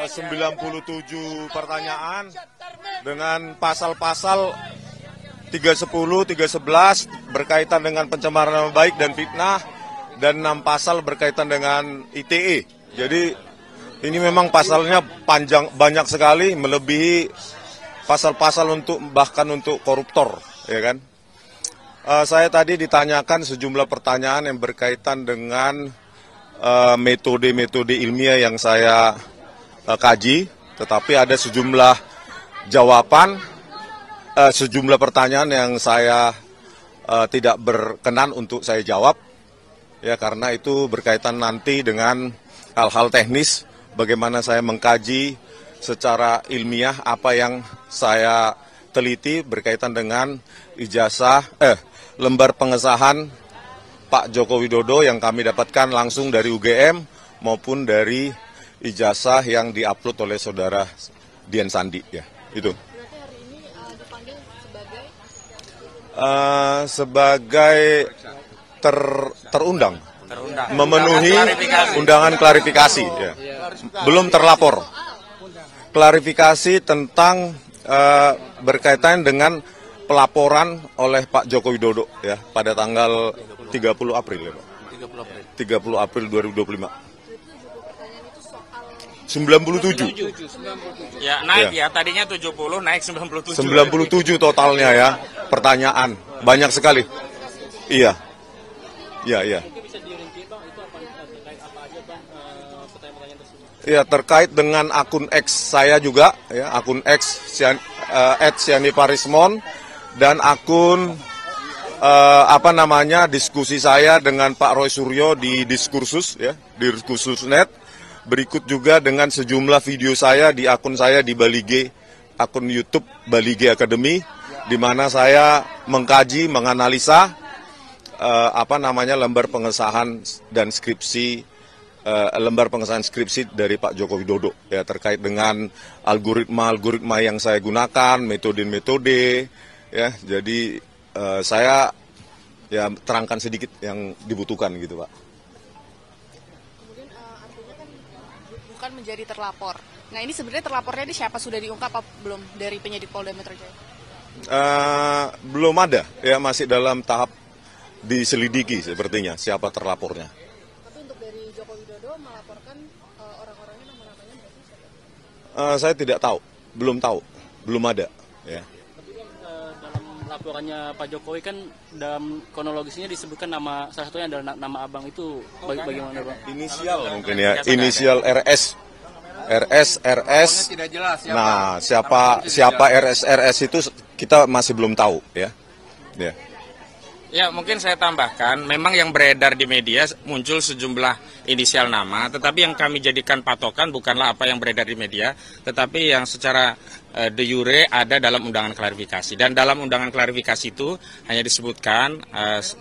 97 pertanyaan dengan pasal-pasal 310, 311 berkaitan dengan pencemaran nama baik dan fitnah, dan 6 pasal berkaitan dengan ITE. Jadi ini memang pasalnya panjang, banyak sekali, melebihi pasal-pasal bahkan untuk koruptor, ya kan? Saya tadi ditanyakan sejumlah pertanyaan yang berkaitan dengan metode-metode ilmiah yang saya kaji, tetapi ada sejumlah jawaban, sejumlah pertanyaan yang saya tidak berkenan untuk saya jawab, ya, karena itu berkaitan nanti dengan hal-hal teknis, bagaimana saya mengkaji secara ilmiah apa yang saya teliti berkaitan dengan ijazah, lembar pengesahan Pak Joko Widodo yang kami dapatkan langsung dari UGM maupun dari ijazah yang diupload oleh saudara Dian Sandi, ya, itu. Berarti hari ini dipanggil sebagai terundang, memenuhi undangan klarifikasi, ya. Belum terlapor. Klarifikasi tentang berkaitan dengan pelaporan oleh Pak Joko Widodo, ya, pada tanggal 30 April, ya, Pak. 30 April 2025. 97. Ya, naik, ya. Tadinya 70, naik 97. 97 totalnya, ya, pertanyaan. Banyak sekali. Iya. Iya. Ya, terkait dengan akun X saya juga, ya, akun X @sianiparismon, dan akun diskusi saya dengan Pak Roy Suryo di Diskursus, ya, di Diskursus.net. Berikut juga dengan sejumlah video saya di akun saya di Balige, akun YouTube Balige Academy, di mana saya mengkaji, menganalisa lembar pengesahan dan skripsi, lembar pengesahan skripsi dari Pak Joko Widodo, ya, terkait dengan algoritma yang saya gunakan, metode-metode, ya. Jadi saya, ya, terangkan sedikit yang dibutuhkan gitu, Pak. Kemudian artinya kan bukan menjadi terlapor. Nah, ini sebenarnya terlapornya ini siapa, sudah diungkap apa belum dari penyidik Polda Metro Jaya? Belum ada, ya, masih dalam tahap diselidiki sepertinya siapa terlapornya. Tapi untuk dari Joko Widodo melaporkan orang-orangnya, nama-namanya berarti siapa? Saya tidak tahu, belum ada, ya. Dalam laporannya Pak Jokowi kan dalam kronologisnya disebutkan nama, salah satunya adalah nama abang itu, bagaimana, Bang? Inisial mungkin, ya, inisial RS. Tidak jelas siapa. Nah, siapa RS itu kita masih belum tahu, ya. Ya. Ya, mungkin saya tambahkan, memang yang beredar di media muncul sejumlah inisial nama, tetapi yang kami jadikan patokan bukanlah apa yang beredar di media, tetapi yang secara de jure ada dalam undangan klarifikasi. Dan dalam undangan klarifikasi itu hanya disebutkan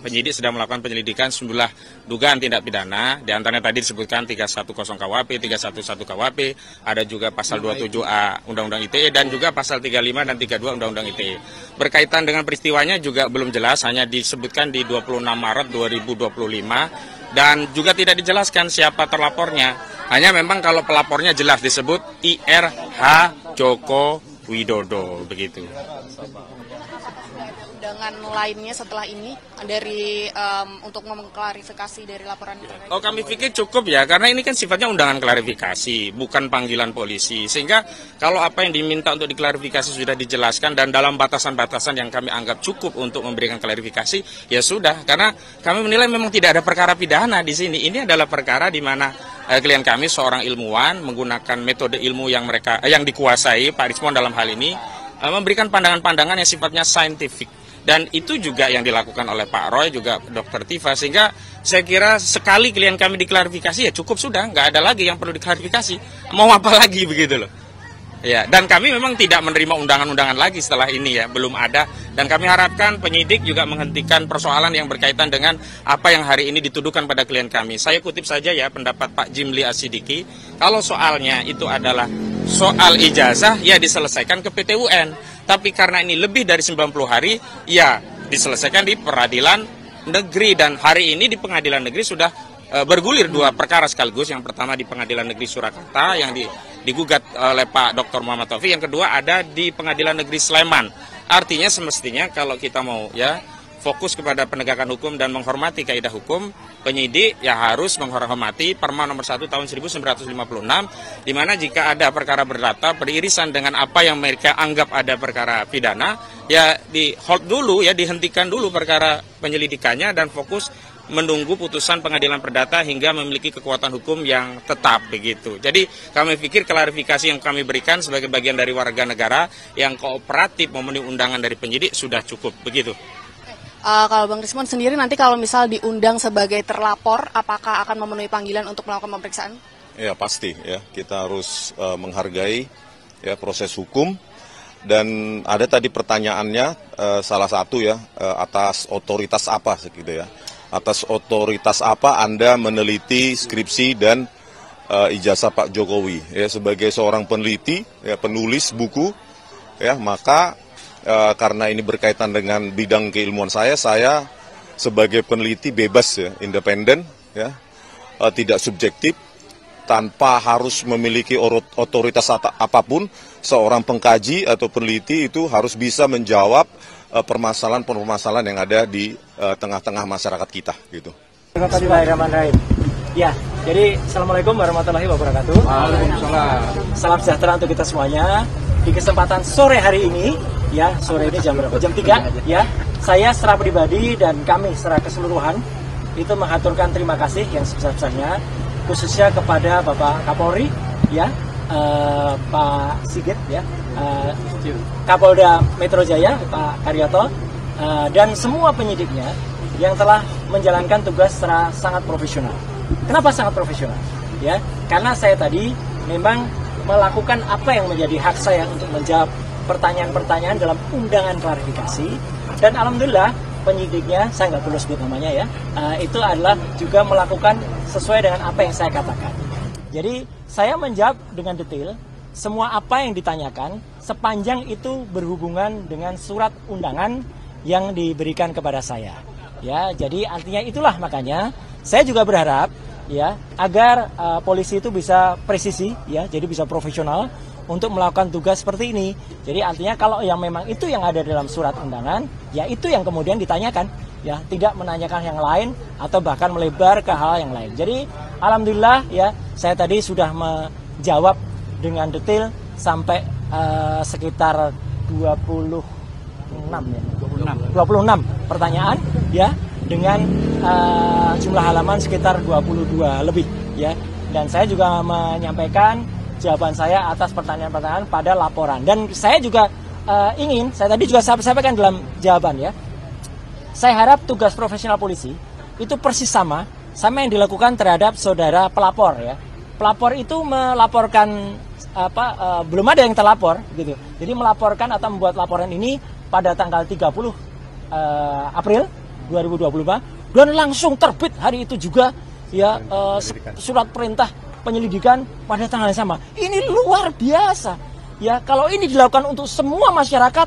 penyidik sedang melakukan penyelidikan sejumlah dugaan tindak pidana, di antaranya tadi disebutkan 310 KUHP, 311 KUHP, ada juga pasal 27A Undang-Undang ITE, dan juga pasal 35 dan 32 Undang-Undang ITE. Berkaitan dengan peristiwanya juga belum jelas, hanya disebutkan di 26 Maret 2025, dan juga tidak dijelaskan siapa terlapornya. Hanya memang kalau pelapornya jelas disebut IRH Joko Widodo, begitu. Undangan lainnya setelah ini dari untuk mengklarifikasi dari laporan itu? Oh, kami pikir cukup, ya, karena ini kan sifatnya undangan klarifikasi, bukan panggilan polisi. Sehingga kalau apa yang diminta untuk diklarifikasi sudah dijelaskan dan dalam batasan-batasan yang kami anggap cukup untuk memberikan klarifikasi, ya sudah. Karena kami menilai memang tidak ada perkara pidana di sini. Ini adalah perkara di mana klien kami seorang ilmuwan menggunakan metode ilmu yang dikuasai, Pak Rismon dalam hal ini, memberikan pandangan-pandangan yang sifatnya saintifik. Dan itu juga yang dilakukan oleh Pak Roy, juga Dr. Tifa, sehingga saya kira sekali klien kami diklarifikasi, ya cukup sudah, nggak ada lagi yang perlu diklarifikasi. Mau apa lagi, begitu loh. Ya, dan kami memang tidak menerima undangan-undangan lagi setelah ini, ya, belum ada. Dan kami harapkan penyidik juga menghentikan persoalan yang berkaitan dengan apa yang hari ini dituduhkan pada klien kami. Saya kutip saja, ya, pendapat Pak Jimli Asidiki, kalau soalnya itu adalah soal ijazah, ya diselesaikan ke PT UN. Tapi karena ini lebih dari 90 hari, ya diselesaikan di peradilan negeri. Dan hari ini di pengadilan negeri sudah bergulir dua perkara sekaligus. Yang pertama di Pengadilan Negeri Surakarta yang digugat oleh Pak Dr. Muhammad Taufik. Yang kedua ada di Pengadilan Negeri Sleman. Artinya semestinya kalau kita mau fokus kepada penegakan hukum dan menghormati kaidah hukum, penyidik harus menghormati Perma nomor 1 tahun 1956, di mana jika ada perkara berdata beririsan dengan apa yang mereka anggap ada perkara pidana, di hold dulu, dihentikan dulu perkara penyelidikannya dan fokus menunggu putusan pengadilan perdata hingga memiliki kekuatan hukum yang tetap begitu. Jadi kami pikir klarifikasi yang kami berikan sebagai bagian dari warga negara yang kooperatif memenuhi undangan dari penyidik sudah cukup begitu. Kalau Bang Rismon sendiri nanti kalau misal diundang sebagai terlapor, apakah akan memenuhi panggilan untuk melakukan pemeriksaan? Ya pasti kita harus menghargai proses hukum. Dan ada tadi pertanyaannya salah satu atas otoritas apa gitu atas otoritas apa Anda meneliti skripsi dan ijazah Pak Jokowi sebagai seorang peneliti penulis buku maka karena ini berkaitan dengan bidang keilmuan saya sebagai peneliti bebas independen tidak subjektif tanpa harus memiliki otoritas apapun. Seorang pengkaji atau peneliti itu harus bisa menjawab permasalahan-permasalahan yang ada di tengah-tengah masyarakat kita gitu. Bismillahirrahmanirrahim. Ya, jadi Assalamualaikum warahmatullahi wabarakatuh. Waalaikumsalam. Salam sejahtera untuk kita semuanya. Di kesempatan sore hari ini, sore ini jam berapa? Jam 3, saya secara pribadi dan kami secara keseluruhan itu mengaturkan terima kasih yang sebesar-besarnya, khususnya kepada Bapak Kapolri, Pak Sigit, Kapolda Metro Jaya, Pak Karyoto, dan semua penyidiknya yang telah menjalankan tugas secara sangat profesional. Kenapa sangat profesional? Karena saya tadi memang melakukan apa yang menjadi hak saya untuk menjawab pertanyaan-pertanyaan dalam undangan klarifikasi, dan alhamdulillah penyidiknya, saya nggak perlu sebut namanya itu adalah juga melakukan sesuai dengan apa yang saya katakan. Jadi saya menjawab dengan detail semua apa yang ditanyakan sepanjang itu berhubungan dengan surat undangan yang diberikan kepada saya. Jadi artinya itulah makanya saya juga berharap agar polisi itu bisa presisi, jadi bisa profesional untuk melakukan tugas seperti ini. Jadi artinya kalau yang memang itu yang ada dalam surat undangan, itu yang kemudian ditanyakan, tidak menanyakan yang lain atau bahkan melebar ke hal yang lain. Jadi alhamdulillah saya tadi sudah menjawab dengan detail sampai sekitar 26 pertanyaan dengan jumlah halaman sekitar 22 lebih dan saya juga menyampaikan jawaban saya atas pertanyaan-pertanyaan pada laporan. Dan saya juga saya tadi juga sampaikan dalam jawaban saya harap tugas profesional polisi itu persis sama yang dilakukan terhadap saudara pelapor Pelapor itu melaporkan belum ada yang terlapor gitu. Jadi melaporkan atau membuat laporan ini pada tanggal 30 April 2025 dan langsung terbit hari itu juga surat perintah penyelidikan pada tanggal yang sama. Ini luar biasa. Kalau ini dilakukan untuk semua masyarakat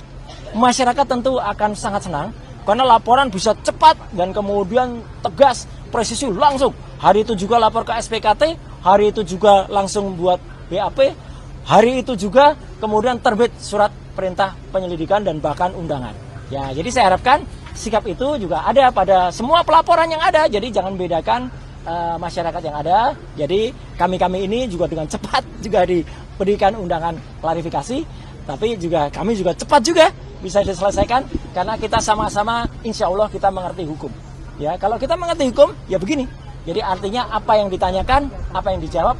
tentu akan sangat senang karena laporan bisa cepat dan kemudian tegas, presisi langsung. Hari itu juga lapor ke SPKT, hari itu juga langsung buat BAP, hari itu juga kemudian terbit surat perintah penyelidikan dan bahkan undangan. Jadi saya harapkan sikap itu juga ada pada semua pelaporan yang ada. Jadi jangan bedakan masyarakat yang ada. Jadi kami ini juga dengan cepat juga diberikan undangan klarifikasi, tapi juga kami juga cepat juga bisa diselesaikan karena kita sama-sama insya Allah kita mengerti hukum. Kalau kita mengerti hukum begini. Jadi artinya apa yang ditanyakan, apa yang dijawab,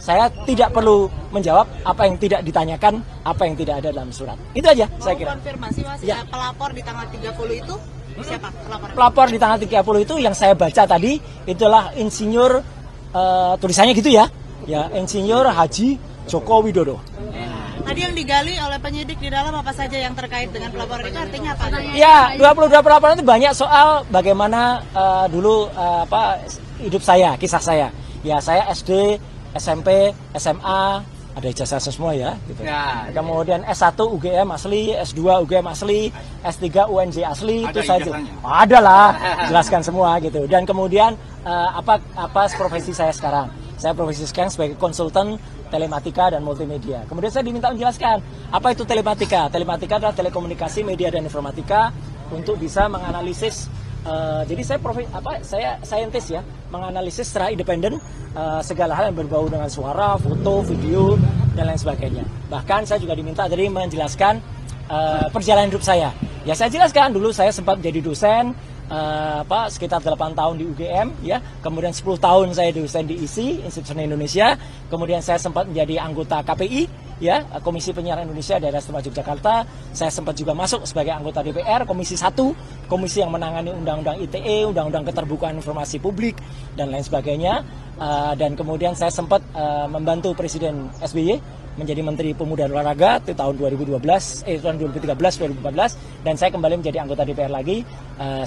saya tidak perlu menjawab apa yang tidak ditanyakan, apa yang tidak ada dalam surat. Itu aja saya kira. Konfirmasi Mas, pelapor di tanggal 30 itu siapa? Pelapor di tanggal 30 itu yang saya baca tadi itulah insinyur tulisannya gitu Insinyur Haji Joko Widodo. Tadi yang digali oleh penyidik di dalam apa saja yang terkait dengan pelaporan itu artinya apa? 22 pelaporan itu banyak soal bagaimana dulu hidup saya, kisah saya. Saya SD, SMP, SMA, ada ijazah semua ya. Gitu. Ya, kemudian S1 UGM asli, S2 UGM asli, S3 UNJ asli, ada itu saya ijazahnya? ada lah, jelaskan semua gitu. Dan kemudian apa profesi saya sekarang? Saya profesi sekarang sebagai konsultan telematika dan multimedia. Kemudian saya diminta menjelaskan apa itu telematika. Telematika adalah telekomunikasi, media dan informatika untuk bisa menganalisis. Jadi saya saintis ya, menganalisis secara independen segala hal yang berbau dengan suara, foto, video dan lain sebagainya. Bahkan saya juga diminta jadi menjelaskan perjalanan hidup saya. Ya saya jelaskan dulu saya sempat menjadi dosen sekitar 8 tahun di UGM ya. Kemudian 10 tahun saya dosen di ISI, Institut Seni Indonesia. Kemudian saya sempat menjadi anggota KPI ya, Komisi Penyiaran Indonesia Daerah Istimewa Yogyakarta. Saya sempat juga masuk sebagai anggota DPR Komisi 1, komisi yang menangani undang-undang ITE, undang-undang keterbukaan informasi publik dan lain sebagainya. Dan kemudian saya sempat membantu Presiden SBY menjadi Menteri Pemuda dan Olahraga di tahun 2013-2014 dan saya kembali menjadi anggota DPR lagi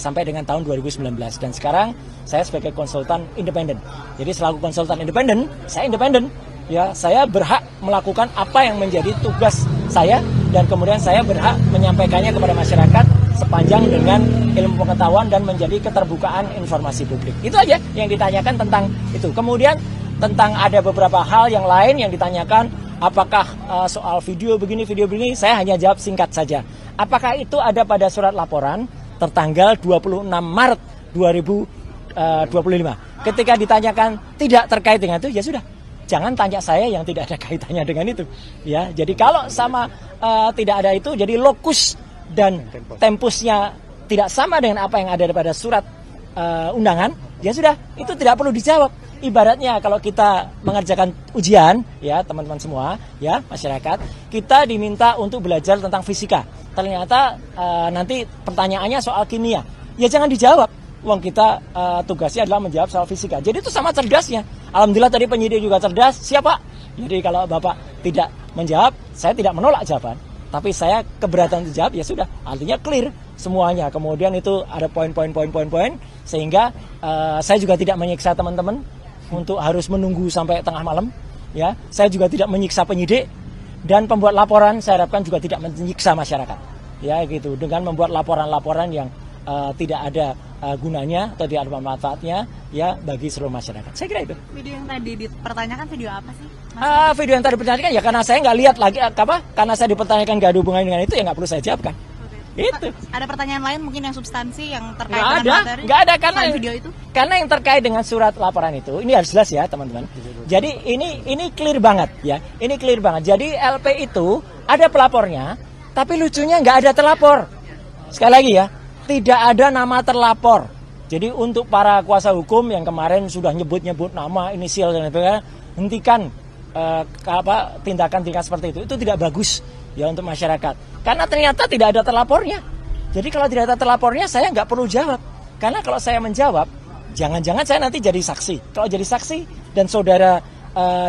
sampai dengan tahun 2019 dan sekarang saya sebagai konsultan independen. Jadi selaku konsultan independen, saya independen. Ya, saya berhak melakukan apa yang menjadi tugas saya dan kemudian saya berhak menyampaikannya kepada masyarakat sepanjang dengan ilmu pengetahuan dan menjadi keterbukaan informasi publik. Itu aja yang ditanyakan tentang itu. Kemudian tentang ada beberapa hal yang lain yang ditanyakan, apakah soal video begini, saya hanya jawab singkat saja. Apakah itu ada pada surat laporan tertanggal 26 Maret 2025? Ketika ditanyakan tidak terkait dengan itu, ya sudah. Jangan tanya saya yang tidak ada kaitannya dengan itu. Ya, jadi kalau sama tidak ada itu, jadi lokus dan tempusnya tidak sama dengan apa yang ada pada surat undangan, ya sudah, itu tidak perlu dijawab. Ibaratnya kalau kita mengerjakan ujian, ya teman-teman semua, ya masyarakat, kita diminta untuk belajar tentang fisika. Ternyata nanti pertanyaannya soal kimia, ya jangan dijawab. Uang kita tugasnya adalah menjawab soal fisika. Jadi itu sama cerdasnya. Alhamdulillah tadi penyidik juga cerdas. Siapa? Jadi kalau Bapak tidak menjawab, saya tidak menolak jawaban. Tapi saya keberatan untuk jawab, ya sudah. Artinya clear semuanya. Kemudian itu ada poin-poin sehingga saya juga tidak menyiksa teman-teman untuk harus menunggu sampai tengah malam. Ya, saya juga tidak menyiksa penyidik dan pembuat laporan. Saya harapkan juga tidak menyiksa masyarakat. Ya gitu. Dengan membuat laporan-laporan yang tidak ada gunanya atau tidak ada manfaatnya ya bagi seluruh masyarakat. Saya kira itu. Video yang tadi dipertanyakan video apa sih? Video yang tadi dipertanyakan ya karena saya nggak lihat lagi karena saya dipertanyakan nggak ada hubungannya dengan itu ya nggak perlu saya jawabkan. Itu. Ada pertanyaan lain mungkin yang substansi yang terkait dengan materi? Nggak ada karena video itu. Karena yang terkait dengan surat laporan itu ini harus jelas ya teman-teman. Jadi ini clear banget ya. Ini clear banget. Jadi LP itu ada pelapornya, tapi lucunya nggak ada terlapor. Sekali lagi ya. Tidak ada nama terlapor. Jadi untuk para kuasa hukum yang kemarin sudah nyebut-nyebut nama, inisial dan sebagainya, hentikan tindakan-tindakan seperti itu. Itu tidak bagus ya untuk masyarakat. Karena ternyata tidak ada terlapornya. Jadi kalau tidak ada terlapornya, saya nggak perlu jawab. Karena kalau saya menjawab, jangan-jangan saya nanti jadi saksi. Kalau jadi saksi dan saudara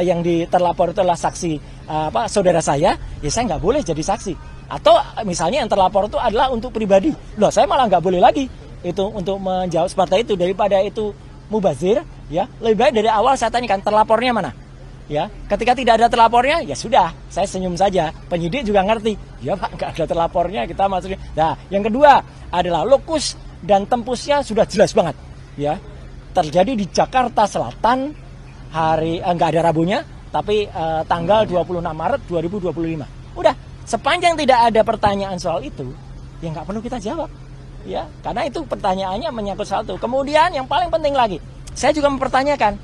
yang terlapor itu adalah saksi saudara saya, ya saya nggak boleh jadi saksi. Atau misalnya yang terlapor itu adalah untuk pribadi. Loh, saya malah nggak boleh lagi itu untuk menjawab seperti itu daripada itu mubazir, ya. Lebih baik dari awal saya tanyakan terlapornya mana. Ya, ketika tidak ada terlapornya, ya sudah, saya senyum saja. Penyidik juga ngerti. Ya, Pak, nggak ada terlapornya, kita maksudnya. Nah, yang kedua adalah lokus dan tempusnya sudah jelas banget, ya. Terjadi di Jakarta Selatan nggak ada Rabunya, tapi tanggal 26 Maret 2025. Udah. Sepanjang tidak ada pertanyaan soal itu, ya nggak perlu kita jawab, ya, karena itu pertanyaannya menyangkut soal itu. Kemudian yang paling penting lagi, saya juga mempertanyakan,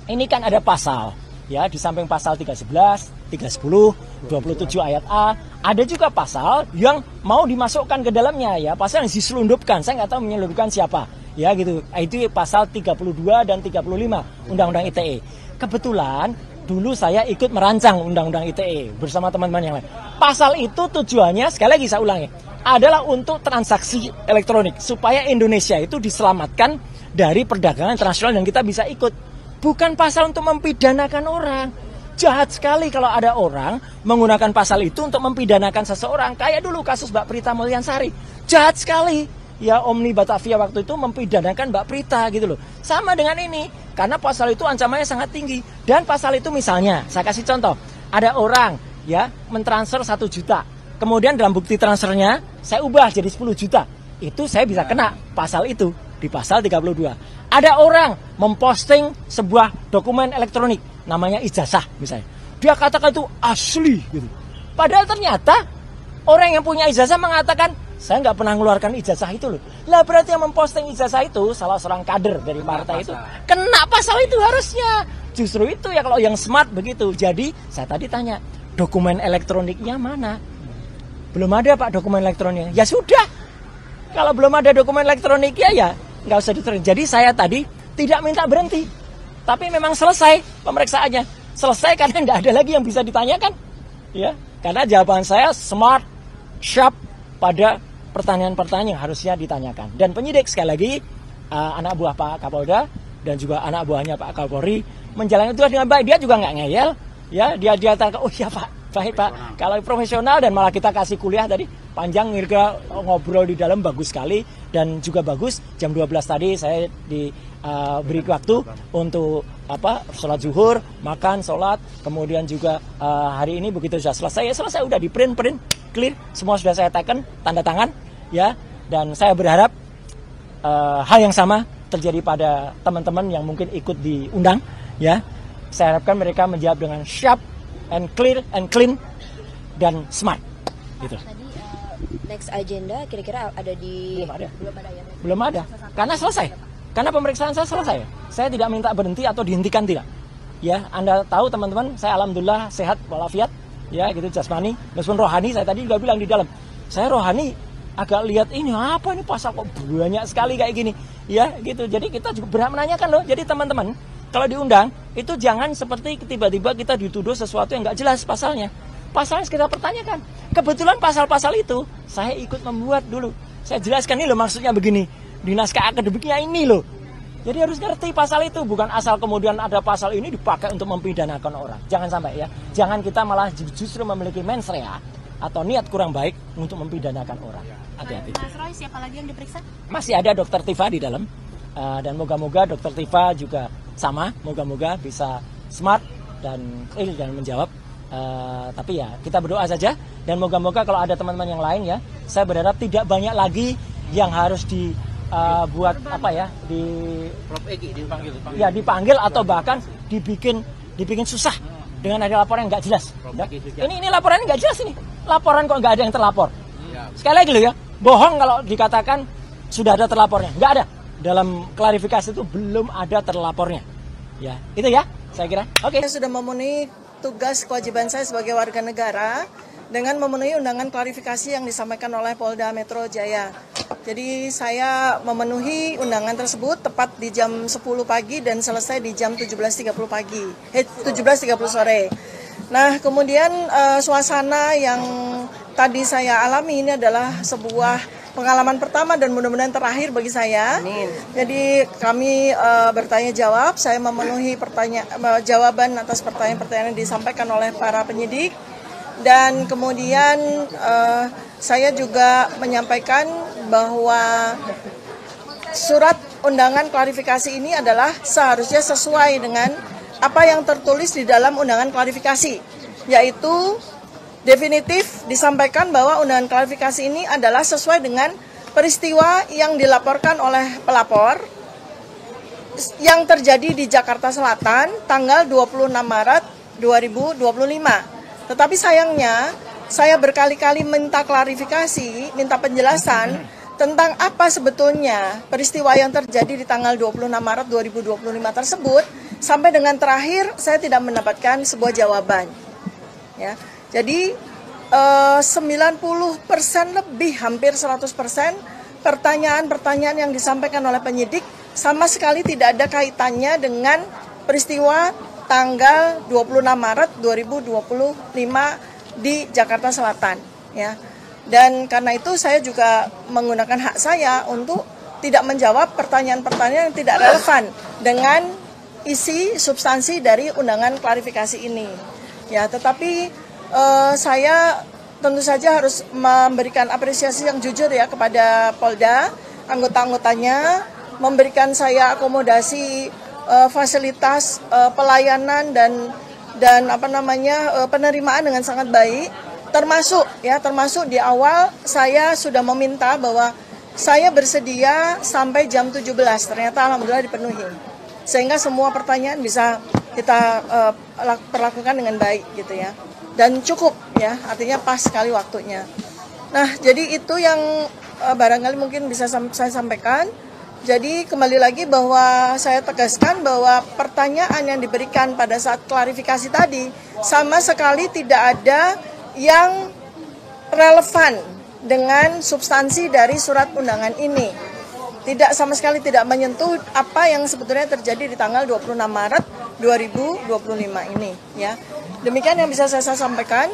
ini kan ada pasal, ya, di samping pasal 311, 310, 27 ayat A, ada juga pasal yang mau dimasukkan ke dalamnya, ya, pasal yang diselundupkan, saya nggak tahu menyelundupkan siapa, ya gitu. Itu pasal 32 dan 35 Undang-Undang ITE. Kebetulan dulu saya ikut merancang Undang-Undang ITE bersama teman-teman yang lain. Pasal itu tujuannya, sekali lagi saya ulangi, adalah untuk transaksi elektronik. Supaya Indonesia itu diselamatkan dari perdagangan internasional dan kita bisa ikut. Bukan pasal untuk mempidanakan orang. Jahat sekali kalau ada orang menggunakan pasal itu untuk mempidanakan seseorang. Kayak dulu kasus Mbak Prita Mulyansari. Jahat sekali. Ya, Omni Batavia waktu itu mempidanakan Mbak Prita gitu loh. Sama dengan ini. Karena pasal itu ancamannya sangat tinggi. Dan pasal itu misalnya, saya kasih contoh. ada orang ya mentransfer 1 juta. Kemudian dalam bukti transfernya saya ubah jadi 10 juta. Itu saya bisa kena pasal itu di pasal 32. Ada orang memposting sebuah dokumen elektronik namanya ijazah misalnya. Dia katakan itu asli gitu. Padahal ternyata orang yang punya ijazah mengatakan saya nggak pernah mengeluarkan ijazah itu loh. Lah berarti yang memposting ijazah itu salah seorang kader dari partai itu kena pasal itu harusnya. Justru itu ya kalau yang smart begitu. Jadi saya tadi tanya dokumen elektroniknya mana? Belum ada Pak dokumen elektroniknya. Ya sudah. Kalau belum ada dokumen elektroniknya ya nggak usah diterima. Jadi saya tadi tidak minta berhenti. Tapi memang selesai pemeriksaannya. Selesai karena nggak ada lagi yang bisa ditanyakan. Ya, karena jawaban saya smart, sharp pada pertanyaan-pertanyaan yang harusnya ditanyakan. Dan penyidik sekali lagi anak buah Pak Kapolda dan juga anak buahnya Pak Kapolri menjalani tugas dengan baik. Dia juga nggak ngeyel. Ya, dia katakan, oh iya Pak. Baik Pak, kalau profesional dan malah kita kasih kuliah tadi panjang Mirga ngobrol di dalam bagus sekali dan juga bagus jam 12 tadi saya diberi waktu untuk sholat zuhur, makan, sholat, kemudian juga hari ini begitu sudah selesai udah di print clear, semua sudah saya teken tanda tangan ya, dan saya berharap hal yang sama terjadi pada teman-teman yang mungkin ikut diundang ya. Saya harapkan mereka menjawab dengan sharp and clear and clean dan smart gitu. Tadi next agenda kira-kira ada di belum ada. Karena selesai. Karena pemeriksaan saya selesai. Saya tidak minta berhenti atau dihentikan tidak. Ya, Anda tahu teman-teman, saya alhamdulillah sehat walafiat ya gitu jasmani, meskipun rohani saya tadi juga bilang di dalam. Saya rohani agak lihat ini apa ini pasal kok banyak sekali kayak gini. Ya, gitu. Jadi kita juga berhak menanyakan loh. Jadi teman-teman, kalau diundang, itu jangan seperti tiba-tiba kita dituduh sesuatu yang nggak jelas pasalnya. Pasalnya kita pertanyakan. Kebetulan pasal-pasal itu saya ikut membuat dulu. Saya jelaskan ini loh maksudnya begini. Di naskah akademiknya ini loh. Jadi harus ngerti pasal itu. Bukan asal kemudian ada pasal ini dipakai untuk mempidanakan orang. Jangan sampai ya. Jangan kita malah justru memiliki mens rea atau niat kurang baik untuk mempidanakan orang. Hati-hati. Mas Roy, siapa lagi yang diperiksa? Masih ada Dr. Tifa di dalam. Dan moga-moga Dr. Tifa juga sama, moga-moga bisa smart dan clear dan menjawab. Tapi ya kita berdoa saja dan moga-moga kalau ada teman-teman yang lain ya, saya berharap tidak banyak lagi yang harus dibuat dipanggil atau bahkan dibikin susah dengan ada laporan yang nggak jelas. Ya. Ini laporan nggak jelas ini. Laporan kok nggak ada yang terlapor. Sekali lagi loh ya, bohong kalau dikatakan sudah ada terlapornya, nggak ada. Dalam klarifikasi itu belum ada terlapornya. Ya, itu ya, saya kira. Oke. Saya sudah memenuhi tugas kewajiban saya sebagai warga negara dengan memenuhi undangan klarifikasi yang disampaikan oleh Polda Metro Jaya. Jadi saya memenuhi undangan tersebut tepat di jam 10 pagi dan selesai di jam 17.30 pagi. 17.30 sore. Nah, kemudian suasana yang tadi saya alami ini adalah sebuah pengalaman pertama dan mudah-mudahan terakhir bagi saya. Amin. Jadi kami bertanya jawab, saya memenuhi jawaban atas pertanyaan-pertanyaan yang disampaikan oleh para penyidik. Dan kemudian saya juga menyampaikan bahwa surat undangan klarifikasi ini adalah seharusnya sesuai dengan apa yang tertulis di dalam undangan klarifikasi, yaitu definitif disampaikan bahwa undangan klarifikasi ini adalah sesuai dengan peristiwa yang dilaporkan oleh pelapor yang terjadi di Jakarta Selatan tanggal 26 Maret 2025. Tetapi sayangnya saya berkali-kali minta klarifikasi, minta penjelasan tentang apa sebetulnya peristiwa yang terjadi di tanggal 26 Maret 2025 tersebut, sampai dengan terakhir saya tidak mendapatkan sebuah jawaban. Ya. Jadi 90% lebih, hampir 100% pertanyaan-pertanyaan yang disampaikan oleh penyidik sama sekali tidak ada kaitannya dengan peristiwa tanggal 26 Maret 2025 di Jakarta Selatan. Ya. Dan karena itu saya juga menggunakan hak saya untuk tidak menjawab pertanyaan-pertanyaan yang tidak relevan dengan isi substansi dari undangan klarifikasi ini. Ya, tetapi saya tentu saja harus memberikan apresiasi yang jujur ya kepada Polda, anggota-anggotanya, memberikan saya akomodasi fasilitas pelayanan dan dan penerimaan dengan sangat baik. Termasuk di awal saya sudah meminta bahwa saya bersedia sampai jam 17. Ternyata alhamdulillah dipenuhi. Sehingga semua pertanyaan bisa kita perlakukan dengan baik gitu ya. Dan cukup ya, artinya pas sekali waktunya. Nah, jadi itu yang barangkali mungkin bisa saya sampaikan. Jadi kembali lagi bahwa saya tegaskan bahwa pertanyaan yang diberikan pada saat klarifikasi tadi sama sekali tidak ada yang relevan dengan substansi dari surat undangan ini. Tidak sama sekali tidak menyentuh apa yang sebetulnya terjadi di tanggal 26 Maret 2025 ini ya. Demikian yang bisa saya sampaikan.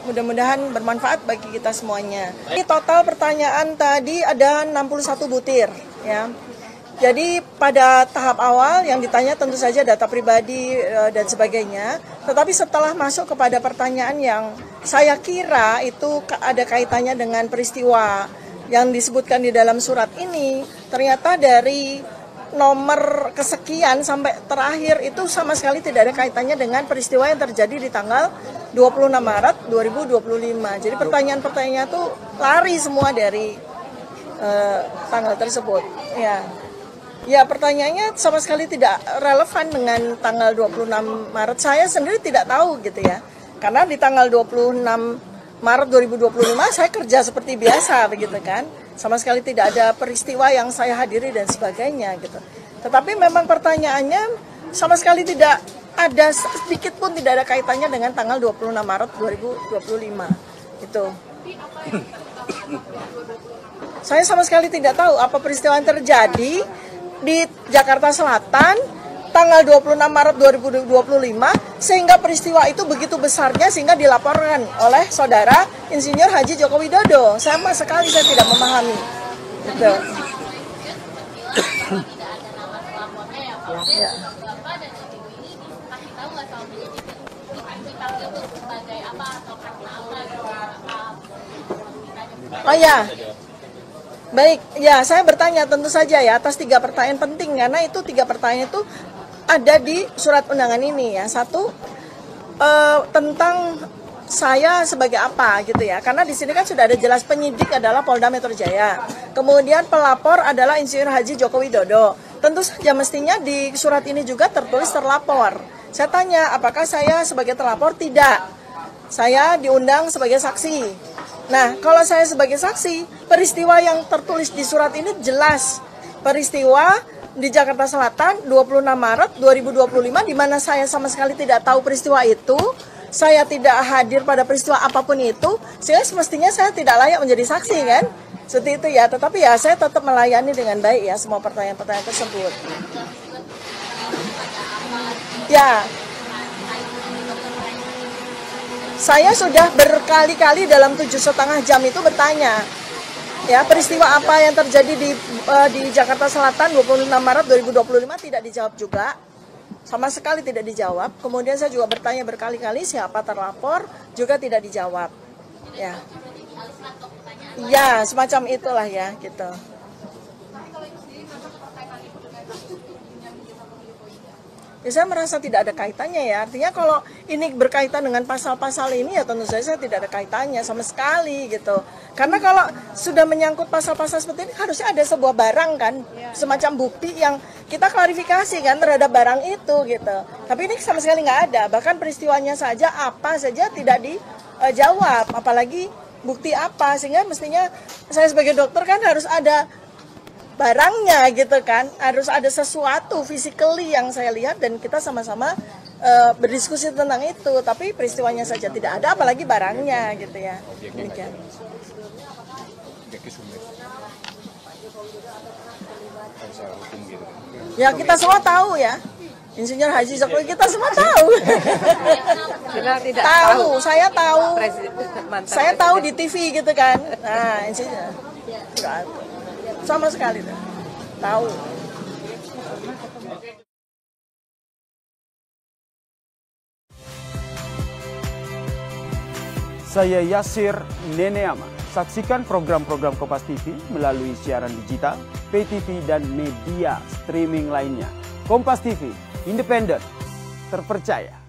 Mudah-mudahan bermanfaat bagi kita semuanya. Ini total pertanyaan tadi ada 61 butir ya. Jadi pada tahap awal yang ditanya tentu saja data pribadi dan sebagainya. Tetapi setelah masuk kepada pertanyaan yang saya kira itu ada kaitannya dengan peristiwa yang disebutkan di dalam surat ini, ternyata dari nomor kesekian sampai terakhir itu sama sekali tidak ada kaitannya dengan peristiwa yang terjadi di tanggal 26 Maret 2025. Jadi pertanyaan-pertanyaannya itu lari semua dari tanggal tersebut. Ya, pertanyaannya sama sekali tidak relevan dengan tanggal 26 Maret. Saya sendiri tidak tahu gitu ya. Karena di tanggal 26 Maret 2025 saya kerja seperti biasa begitu kan. Sama sekali tidak ada peristiwa yang saya hadiri dan sebagainya gitu. Tetapi memang pertanyaannya sama sekali tidak ada sedikit pun tidak ada kaitannya dengan tanggal 26 Maret 2025 itu. Saya sama sekali tidak tahu apa peristiwa yang terjadi di Jakarta Selatan tanggal 26 Maret 2025 sehingga peristiwa itu begitu besarnya sehingga dilaporkan oleh saudara Insinyur Haji Joko Widodo. Sama sekali saya tidak memahami. Gitu. Ya. Oh ya. Baik, ya saya bertanya tentu saja ya atas 3 pertanyaan penting karena itu 3 pertanyaan itu ada di surat undangan ini ya. Satu tentang saya sebagai apa gitu ya. Karena di sini kan sudah ada jelas penyidik adalah Polda Metro Jaya. Kemudian pelapor adalah Insinyur Haji Joko Widodo. Tentu saja mestinya di surat ini juga tertulis terlapor. Saya tanya apakah saya sebagai terlapor? Tidak. Saya diundang sebagai saksi. Nah, kalau saya sebagai saksi, peristiwa yang tertulis di surat ini jelas. Peristiwa di Jakarta Selatan 26 Maret 2025 di mana saya sama sekali tidak tahu peristiwa itu. Saya tidak hadir pada peristiwa apapun itu. Sehingga semestinya saya tidak layak menjadi saksi kan? Seperti itu ya. Tetapi ya saya tetap melayani dengan baik ya semua pertanyaan-pertanyaan tersebut. Ya. Saya sudah berkali-kali dalam 7,5 jam itu bertanya, ya peristiwa apa yang terjadi di Jakarta Selatan 26 Maret 2025 tidak dijawab juga, sama sekali tidak dijawab. Kemudian saya juga bertanya berkali-kali siapa terlapor, juga tidak dijawab. Ya, semacam itulah ya gitu. Ya, saya merasa tidak ada kaitannya ya. Artinya kalau ini berkaitan dengan pasal-pasal ini ya tentu saja saya tidak ada kaitannya sama sekali gitu. Karena kalau sudah menyangkut pasal-pasal seperti ini harusnya ada sebuah barang kan, semacam bukti yang kita klarifikasi kan terhadap barang itu gitu. Tapi ini sama sekali nggak ada. Bahkan peristiwanya saja apa saja tidak dijawab, apalagi bukti apa. Sehingga mestinya saya sebagai dokter kan harus ada barangnya gitu kan, harus ada sesuatu physically yang saya lihat dan kita sama-sama berdiskusi tentang itu, tapi peristiwanya saja tidak ada apalagi barangnya gitu ya. Demikian. Ya kita semua tahu ya, Insinyur Haji Jokowi kita semua tahu. Tahu, saya tahu, saya tahu di TV gitu kan. Nah, Insinyur sama sekali tahu. Saya Yasir Neneama. Saksikan program-program Kompas TV melalui siaran digital, pay TV dan media streaming lainnya. Kompas TV, independen, terpercaya.